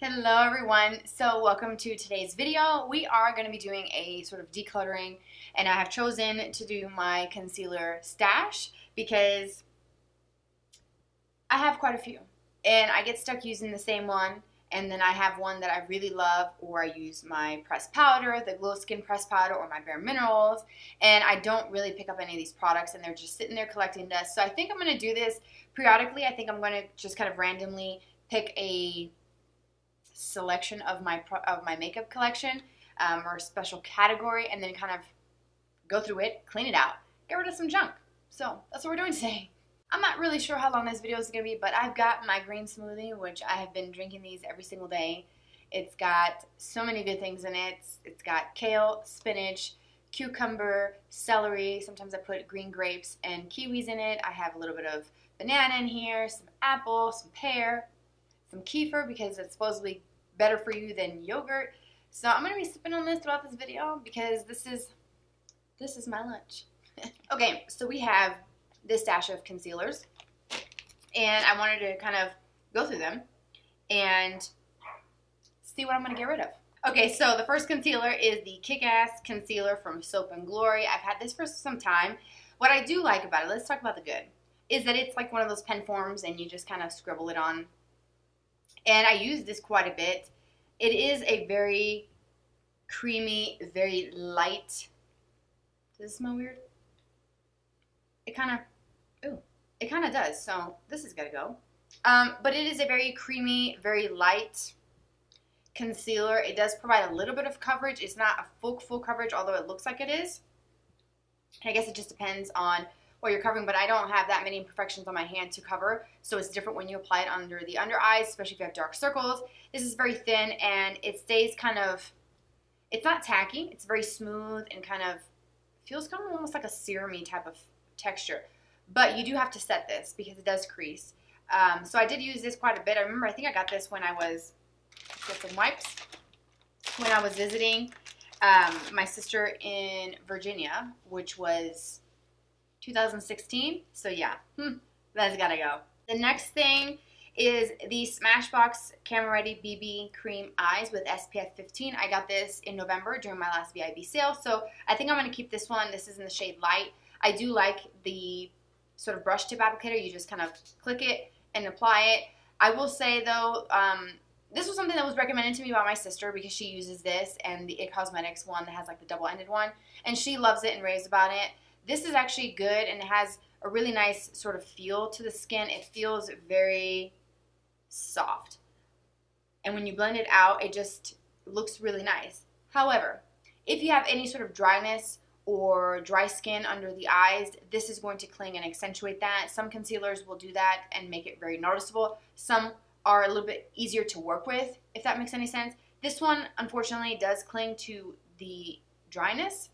Hello everyone, so welcome to today's video. We are going to be doing a sort of decluttering, and I have chosen to do my concealer stash because I have quite a few and I get stuck using the same one, and then I have one that I really love, or I use my pressed powder, the Glow Skin pressed powder, or my BareMinerals, and I don't really pick up any of these products and they're just sitting there collecting dust. So I think I'm going to do this periodically. I think I'm going to just kind of randomly pick a selection of my makeup collection or a special category, and then kind of go through it, clean it out, get rid of some junk. So that's what we're doing today. I'm not really sure how long this video is going to be, but I've got my green smoothie, which I have been drinking these every single day. It's got so many good things in it. It's got kale, spinach, cucumber, celery. Sometimes I put green grapes and kiwis in it. I have a little bit of banana in here, some apple, some pear, some kefir because it's supposedly better for you than yogurt. So I'm going to be sipping on this throughout this video because this is my lunch. Okay, so we have this stash of concealers, and I wanted to kind of go through them and see what I'm going to get rid of. Okay, so the first concealer is the Kick-Ass Concealer from Soap & Glory. I've had this for some time. What I do like about it, let's talk about the good, is that it's like one of those pen forms and you just kind of scribble it on. And I use this quite a bit. It is a very creamy, very light. Does it smell weird? It kind of does. So this has got to go. But it is a very creamy, very light concealer. It does provide a little bit of coverage. It's not a full coverage, although it looks like it is. I guess it just depends on what you're covering, but I don't have that many imperfections on my hand to cover, so it's different when you apply it under the under eyes, especially if you have dark circles. This is very thin, and it stays kind of, it's not tacky, it's very smooth and kind of feels kind of almost like a serum-y type of texture, but you do have to set this because it does crease. So I did use this quite a bit. I remember, I think I got this when I was, get some wipes, when I was visiting my sister in Virginia, which was 2016, so yeah, that's gotta go. The next thing is the Smashbox Camera Ready BB Cream Eyes with SPF 15. I got this in November during my last VIB sale, so I think I'm gonna keep this one. This is in the shade Light. I do like the sort of brush tip applicator. You just kind of click it and apply it. I will say though, this was something that was recommended to me by my sister because she uses this and the It Cosmetics one that has like the double-ended one, and she loves it and raves about it. This is actually good, and it has a really nice sort of feel to the skin. It feels very soft, and when you blend it out, it just looks really nice. However, if you have any sort of dryness or dry skin under the eyes, this is going to cling and accentuate that. Some concealers will do that and make it very noticeable. Some are a little bit easier to work with, if that makes any sense. This one, unfortunately, does cling to the dryness,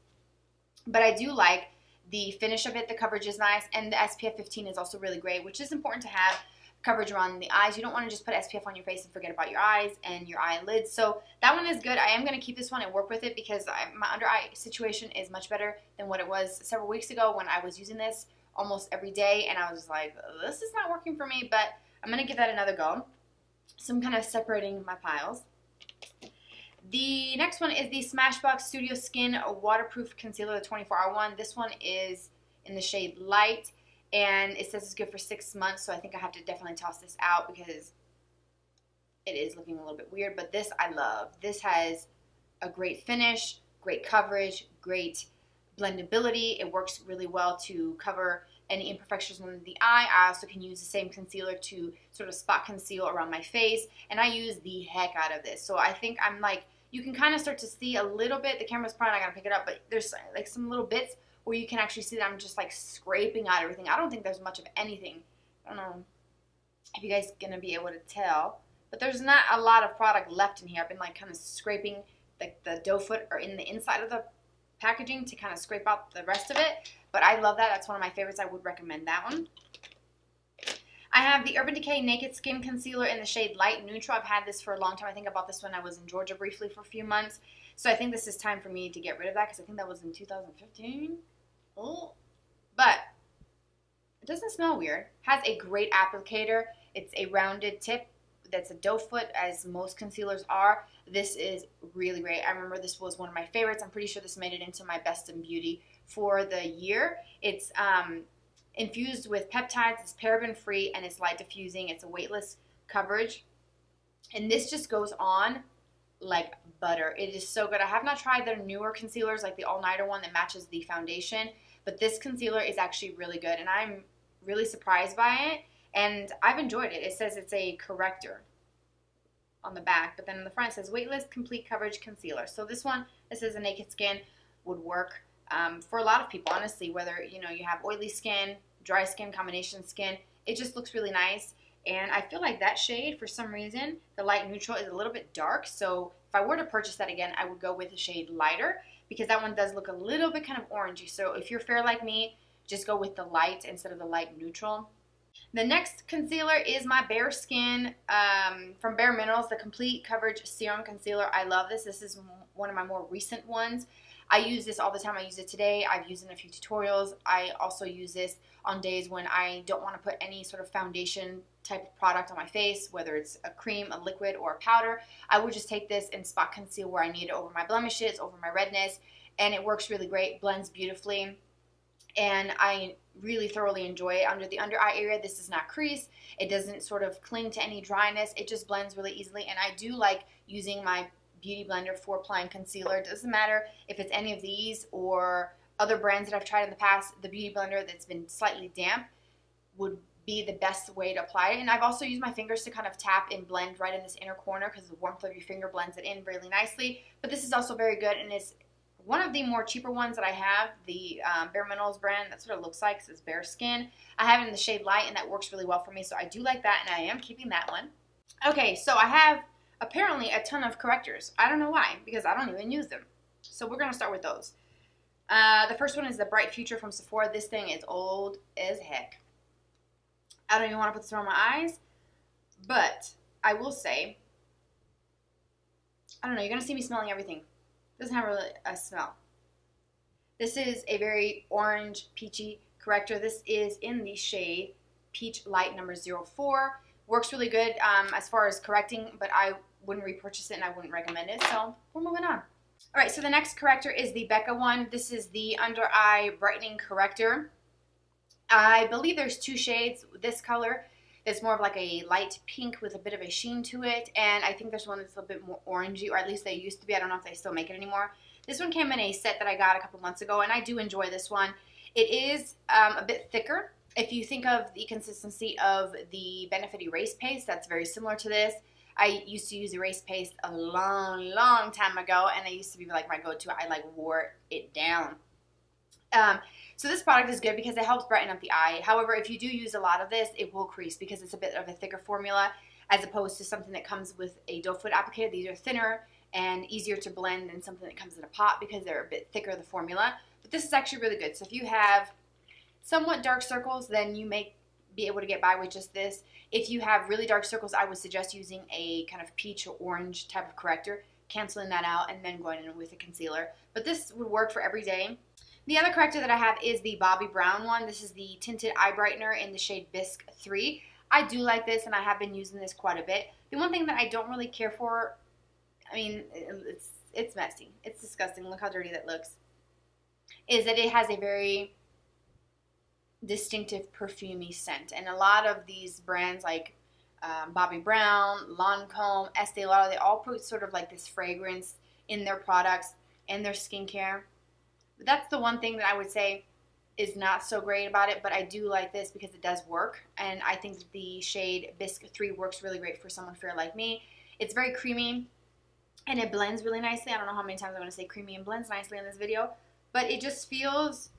but I do like the finish of it. The coverage is nice, and the SPF 15 is also really great, which is important to have coverage around the eyes. You don't want to just put SPF on your face and forget about your eyes and your eyelids. So that one is good. I am going to keep this one and work with it because my under eye situation is much better than what it was several weeks ago when I was using this almost every day, and I was like, this is not working for me, but I'm going to give that another go. So I'm kind of separating my piles. The next one is the Smashbox Studio Skin Waterproof Concealer, the 24-hour one. This one is in the shade Light, and it says it's good for 6 months, so I think I have to definitely toss this out because it is looking a little bit weird, but this I love. This has a great finish, great coverage, great blendability. It works really well to cover any imperfections under the eye. I also can use the same concealer to sort of spot conceal around my face, and I use the heck out of this. So I think I'm like, you can kind of start to see a little bit. The camera's probably not going to pick it up, but there's like some little bits where you can actually see that I'm just like scraping out everything. I don't think there's much of anything. I don't know if you guys are going to be able to tell, but there's not a lot of product left in here. I've been like kind of scraping like the doe foot or in the inside of the packaging to kind of scrape out the rest of it, but I love that. That's one of my favorites. I would recommend that one. I have the Urban Decay Naked Skin Concealer in the shade Light Neutral. I've had this for a long time. I think I bought this when I was in Georgia briefly for a few months. So I think this is time for me to get rid of that because I think that was in 2015. Oh, but it doesn't smell weird. Has a great applicator. It's a rounded tip that's a doe foot, as most concealers are. This is really great. I remember this was one of my favorites. I'm pretty sure this made it into my best in beauty for the year. It's infused with peptides, it's paraben free, and it's light diffusing. It's a weightless coverage, and this just goes on like butter. It is so good. I have not tried their newer concealers, like the all-nighter one that matches the foundation, but this concealer is actually really good, and I'm really surprised by it, and I've enjoyed it. It says it's a corrector on the back, but then in the front it says weightless complete coverage concealer. So this one, it says a naked skin, would work for a lot of people, honestly, whether you have oily skin, dry skin, combination skin. It just looks really nice. And I feel like that shade, for some reason, the light neutral, is a little bit dark. So if I were to purchase that again, I would go with a shade lighter, because that one does look a little bit kind of orangey. So if you're fair like me, just go with the light instead of the light neutral. The next concealer is my Bareskin from BareMinerals, the Complete Coverage Serum Concealer. I love this. This is one of my more recent ones. I use this all the time. I use it today. I've used it in a few tutorials. I also use this on days when I don't want to put any sort of foundation type of product on my face, whether it's a cream, a liquid, or a powder. I would just take this and spot conceal where I need it over my blemishes, over my redness, and it works really great, blends beautifully, and I really thoroughly enjoy it. Under the under eye area, this does not crease. It doesn't sort of cling to any dryness. It just blends really easily, and I do like using my beauty blender for applying concealer. It doesn't matter if it's any of these or other brands that I've tried in the past. The beauty blender that's been slightly damp would be the best way to apply it. And I've also used my fingers to kind of tap and blend right in this inner corner, because the warmth of your finger blends it in really nicely. But this is also very good, and it's one of the more cheaper ones that I have, the BareMinerals brand. That's what it looks like. It says Bareskin. I have it in the shade light, and that works really well for me, so I do like that, and I am keeping that one. Okay, so I have apparently a ton of correctors. I don't know why, because I don't even use them. So we're going to start with those. The first one is the Bright Future from Sephora. This thing is old as heck. I don't even want to put this on my eyes, but I will say, I don't know, you're going to see me smelling everything. It doesn't have really a smell. This is a very orange, peachy corrector. This is in the shade Peach Light number 04. Works really good as far as correcting, but I wouldn't repurchase it and I wouldn't recommend it, so we're moving on. Alright, so the next corrector is the Becca one. This is the Under Eye Brightening Corrector. I believe there's two shades. This color is more of like a light pink with a bit of a sheen to it, and I think there's one that's a little bit more orangey, or at least they used to be. I don't know if they still make it anymore. This one came in a set that I got a couple months ago, and I do enjoy this one. It is a bit thicker. If you think of the consistency of the Benefit Erase Paste, that's very similar to this. I used to use Erase Paste a long time ago, and it used to be like my go-to. I like wore it down. So this product is good because it helps brighten up the eye. However, if you do use a lot of this, it will crease because it's a bit of a thicker formula as opposed to something that comes with a doe foot applicator. These are thinner and easier to blend than something that comes in a pot because they're a bit thicker, the formula. But this is actually really good. So if you have somewhat dark circles, then you may be able to get by with just this. If you have really dark circles, I would suggest using a kind of peach or orange type of corrector, canceling that out, and then going in with a concealer. But this would work for every day. The other corrector that I have is the Bobbi Brown one. This is the Tinted Eye Brightener in the shade Bisque 3. I do like this, and I have been using this quite a bit. The one thing that I don't really care for, I mean, it's messy. It's disgusting. Look how dirty that looks. Is that it has a very distinctive perfumey scent. And a lot of these brands like Bobbi Brown, Lancome, Estee Lauder, they all put sort of like this fragrance in their products and their skincare. But that's the one thing that I would say is not so great about it, but I do like this because it does work, and I think that the shade Bisque 3 works really great for someone fair like me. It's very creamy, and it blends really nicely. I don't know how many times I'm going to say creamy and blends nicely in this video, but it just feels,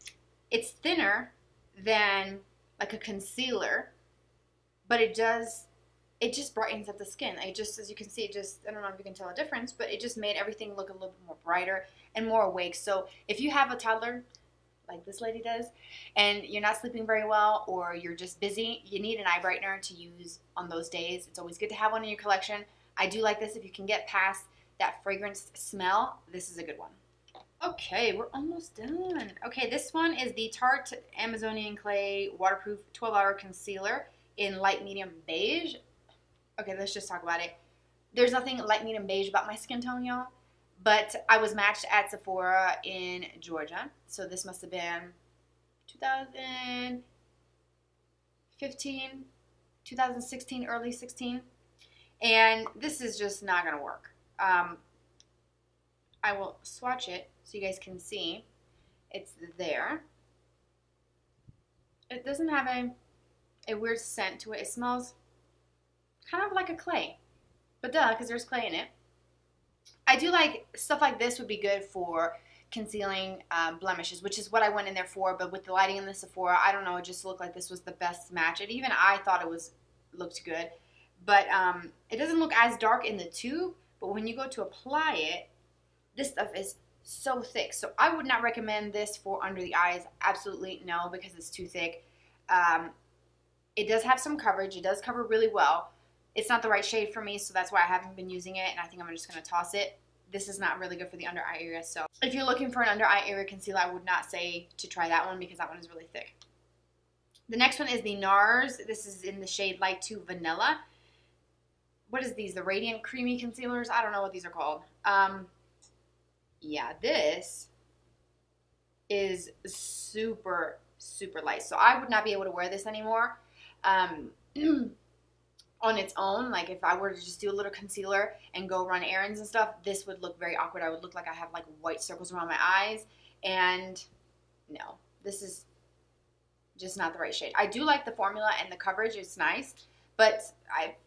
it's thinner than like a concealer, but it just brightens up the skin. It just, as you can see, it just, I don't know if you can tell a difference, but it just made everything look a little bit more brighter and more awake. So if you have a toddler like this lady does and you're not sleeping very well or you're just busy, you need an eye brightener to use on those days. It's always good to have one in your collection. I do like this. If you can get past that fragrance smell, this is a good one. Okay, we're almost done. Okay, this one is the Tarte Amazonian Clay Waterproof 12-Hour Concealer in Light Medium Beige. okay, let's just talk about it. There's nothing light, medium, beige about my skin tone, y'all. But I was matched at Sephora in Georgia. So this must have been 2015, 2016, early 16. And this is just not going to work. I will swatch it so you guys can see. It's there. It doesn't have a weird scent to it. It smells kind of like a clay. But duh, because there's clay in it. I do like stuff like this would be good for concealing blemishes, which is what I went in there for. But with the lighting in the Sephora, I don't know, it just looked like this was the best match. And even I thought it looked good. But it doesn't look as dark in the tube. But when you go to apply it, this stuff is so thick. So I would not recommend this for under the eyes. Absolutely no, because it's too thick. It does have some coverage. It does cover really well. It's not the right shade for me, so that's why I haven't been using it, and I think I'm just going to toss it. This is not really good for the under eye area, so if you're looking for an under eye area concealer, I would not say to try that one because that one is really thick. The next one is the NARS. This is in the shade Light 2 Vanilla. What is these? The Radiant Creamy Concealers? I don't know what these are called. Yeah, this is super, super light, so I would not be able to wear this anymore. On its own, like if I were to just do a little concealer and go run errands and stuff, this would look very awkward. I would look like I have like white circles around my eyes, and no, this is just not the right shade. I do like the formula and the coverage, it's nice, but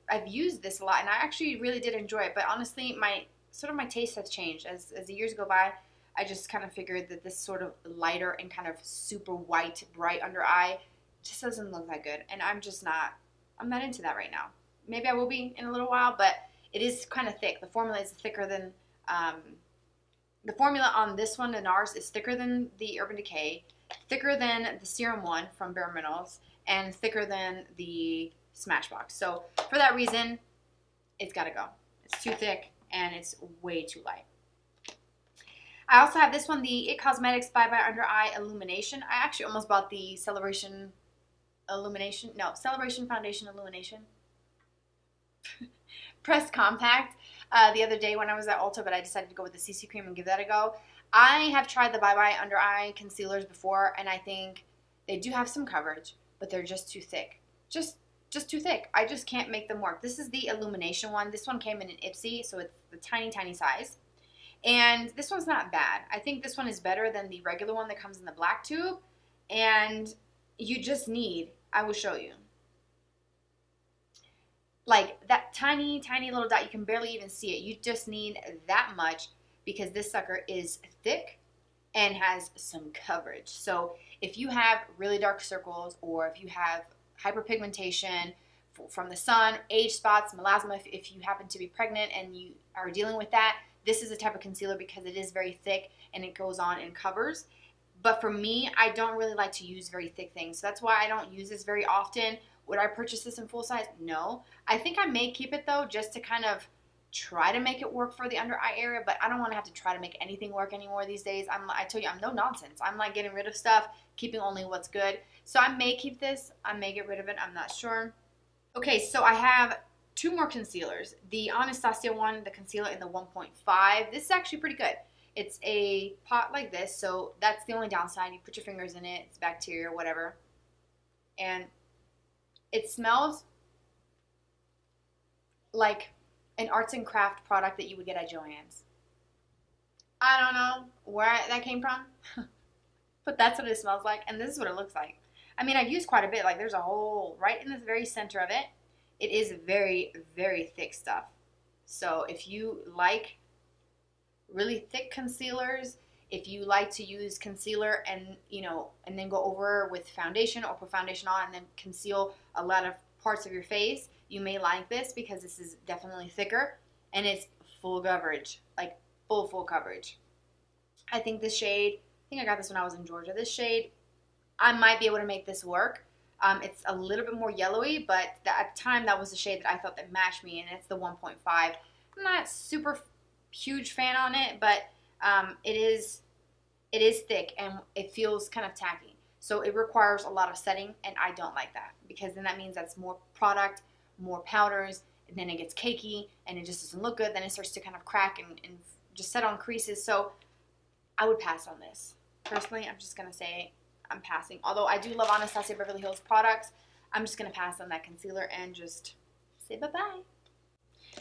I've used this a lot and I actually really did enjoy it, but honestly my taste has changed as the years go by. I just kind of figured that this sort of lighter and kind of super white bright under eye just doesn't look that good, and I'm not into that right now. Maybe I will be in a little while, but it is kind of thick. The formula is thicker than, the formula on this one, the NARS, is thicker than the Urban Decay, thicker than the Serum one from BareMinerals, and thicker than the Smashbox. So for that reason, it's got to go. It's too thick, and it's way too light. I also have this one, the IT Cosmetics Bye Bye Under Eye Illumination. I actually almost bought the Celebration Foundation Illumination Press Compact the other day when I was at Ulta, but I decided to go with the CC Cream and give that a go. I have tried the Bye Bye Under Eye concealers before, and I think they do have some coverage, but they're just too thick. Just too thick. I just can't make them work. This is the Illumination one. This one came in an Ipsy, so it's the tiny, tiny size. And this one's not bad. I think this one is better than the regular one that comes in the black tube. And you just need, I will show you, like that tiny, tiny little dot. You can barely even see it. You just need that much because this sucker is thick and has some coverage. So if you have really dark circles, or if you have hyperpigmentation from the sun, age spots, melasma, if you happen to be pregnant and you are dealing with that, this is a type of concealer because it is very thick and it goes on and covers. But for me, I don't really like to use very thick things. So that's why I don't use this very often. Would I purchase this in full size? No. I think I may keep it though, just to kind of try to make it work for the under eye area, but I don't want to have to try to make anything work anymore these days. I tell you, I'm no nonsense. I'm like getting rid of stuff, keeping only what's good. So I may keep this. I may get rid of it. I'm not sure. Okay, so I have two more concealers. The Anastasia one, the concealer in the 1.5. This is actually pretty good. It's a pot like this, so that's the only downside. You put your fingers in it, it's bacteria, whatever. And it smells like an arts and craft product that you would get at Joann's. I don't know where that came from, but that's what it smells like, and this is what it looks like. I mean, I've used quite a bit. Like, there's a hole right in the very center of it. It is very, very thick stuff. So if you like really thick concealers, if you like to use concealer and, you know, and then go over with foundation or put foundation on and then conceal a lot of parts of your face, you may like this because this is definitely thicker and it's full coverage, like full coverage. I think this shade, I think I got this when I was in Georgia. This shade, I might be able to make this work. It's a little bit more yellowy, but at the time that was the shade that I thought that matched me, and it's the 1.5. I'm not super huge fan on it, but it is thick and it feels kind of tacky. So it requires a lot of setting, and I don't like that because then that means that's more product, more powders, and then it gets cakey and it just doesn't look good. Then it starts to kind of crack and just set on creases. So I would pass on this. Personally, I'm just going to say I'm passing. Although I do love Anastasia Beverly Hills products, I'm just going to pass on that concealer and just say bye-bye.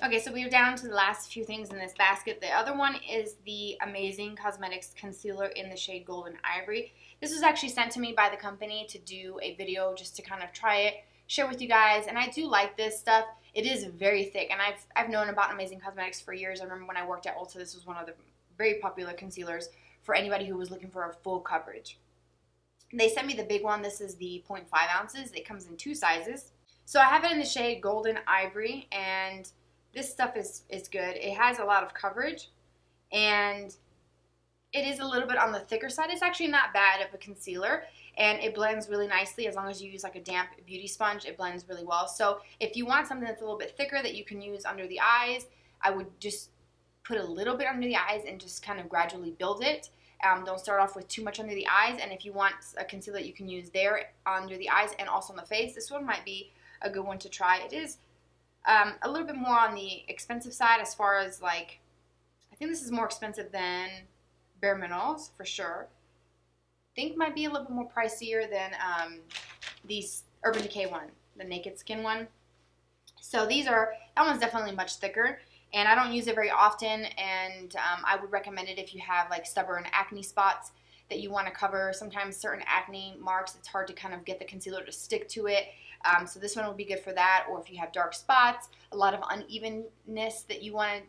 Okay, so we are down to the last few things in this basket. The other one is the Amazing Cosmetics Concealer in the shade Golden Ivory. This was actually sent to me by the company to do a video just to kind of try it, share with you guys, and I do like this stuff. It is very thick, and I've known about Amazing Cosmetics for years. I remember when I worked at Ulta, this was one of the very popular concealers for anybody who was looking for a full coverage. They sent me the big one. This is the 0.5 ounces. It comes in 2 sizes. So I have it in the shade Golden Ivory, and this stuff is good. It has a lot of coverage, and it is a little bit on the thicker side. It's actually not bad of a concealer, and it blends really nicely. As long as you use like a damp beauty sponge, it blends really well. So if you want something that's a little bit thicker that you can use under the eyes, I would just put a little bit under the eyes and just kind of gradually build it. Don't start off with too much under the eyes, and if you want a concealer that you can use there under the eyes and also on the face, this one might be a good one to try. It is a little bit more on the expensive side as far as like, I think this is more expensive than BareMinerals for sure. I think might be a little bit more pricier than the Urban Decay one, the Naked Skin one. So that one's definitely much thicker, and I don't use it very often, and I would recommend it if you have like stubborn acne spots that you want to cover. Sometimes certain acne marks, it's hard to kind of get the concealer to stick to it. So this one will be good for that, or if you have dark spots, a lot of unevenness that you want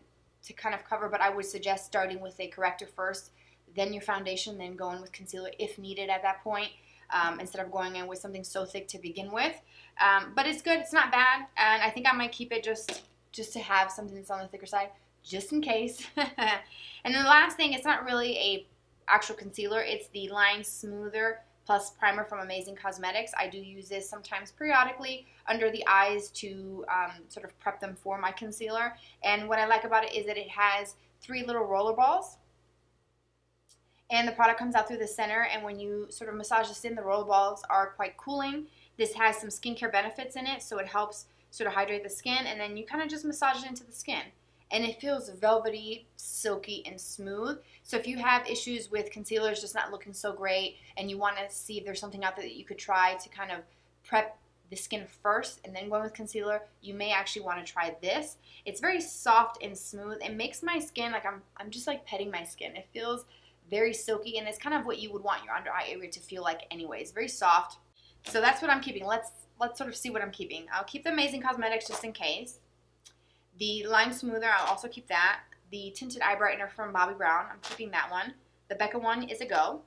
to kind of cover. But I would suggest starting with a corrector first, then your foundation, then going with concealer if needed at that point, instead of going in with something so thick to begin with. But it's good. It's not bad, and I think I might keep it just to have something that's on the thicker side, just in case. And then the last thing, it's not really a actual concealer. It's the Line Smoother Plus Primer from Amazing Cosmetics. I do use this sometimes periodically under the eyes to sort of prep them for my concealer. And what I like about it is that it has 3 little roller balls, and the product comes out through the center, and when you sort of massage this in, the roller balls are quite cooling. This has some skincare benefits in it, so it helps sort of hydrate the skin, and then you kind of just massage it into the skin. And it feels velvety, silky, and smooth. So if you have issues with concealers just not looking so great, and you want to see if there's something out there that you could try to kind of prep the skin first and then go in with concealer, you may actually want to try this. It's very soft and smooth. It makes my skin like I'm just like petting my skin. It feels very silky, and it's kind of what you would want your under eye area to feel like anyways. Very soft. So that's what I'm keeping. Let's sort of see what I'm keeping. I'll keep the Amazing Cosmetics just in case. The Line Smoother, I'll also keep that. The Tinted Eye Brightener from Bobbi Brown, I'm keeping that one. The Becca one is a go.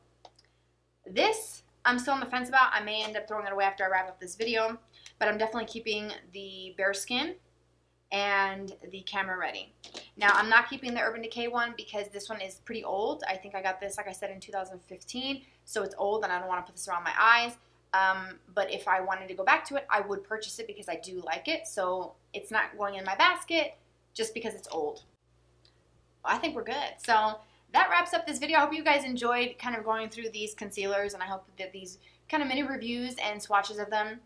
This, I'm still on the fence about. I may end up throwing it away after I wrap up this video, but I'm definitely keeping the Bareskin and the Camera Ready. Now, I'm not keeping the Urban Decay one because this one is pretty old. I think I got this, like I said, in 2015, so it's old and I don't want to put this around my eyes. But if I wanted to go back to it, I would purchase it because I do like it. So it's not going in my basket just because it's old. Well, I think we're good. So that wraps up this video. I hope you guys enjoyed kind of going through these concealers, and I hope that these kind of mini reviews and swatches of them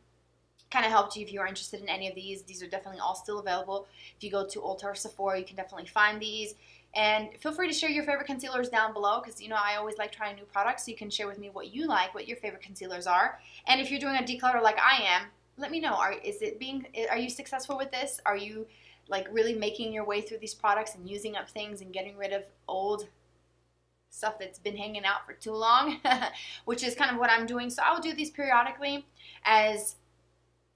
kind of helped you if you are interested in any of these. These are definitely all still available. If you go to Ulta or Sephora, you can definitely find these. And feel free to share your favorite concealers down below because, you know, I always like trying new products, so you can share with me what you like, what your favorite concealers are. And if you're doing a declutter like I am, let me know. Are you successful with this? Are you like really making your way through these products and using up things and getting rid of old stuff that's been hanging out for too long? Which is kind of what I'm doing. So I'll do these periodically as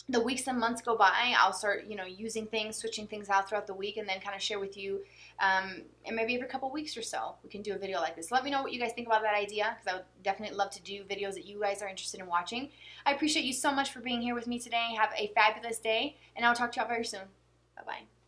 the weeks and months go by. I'll start, you know, using things, switching things out throughout the week, and then kind of share with you, and maybe every couple weeks or so we can do a video like this. Let me know what you guys think about that idea, because I would definitely love to do videos that you guys are interested in watching. I appreciate you so much for being here with me today. Have a fabulous day, and I'll talk to y'all very soon. Bye-bye.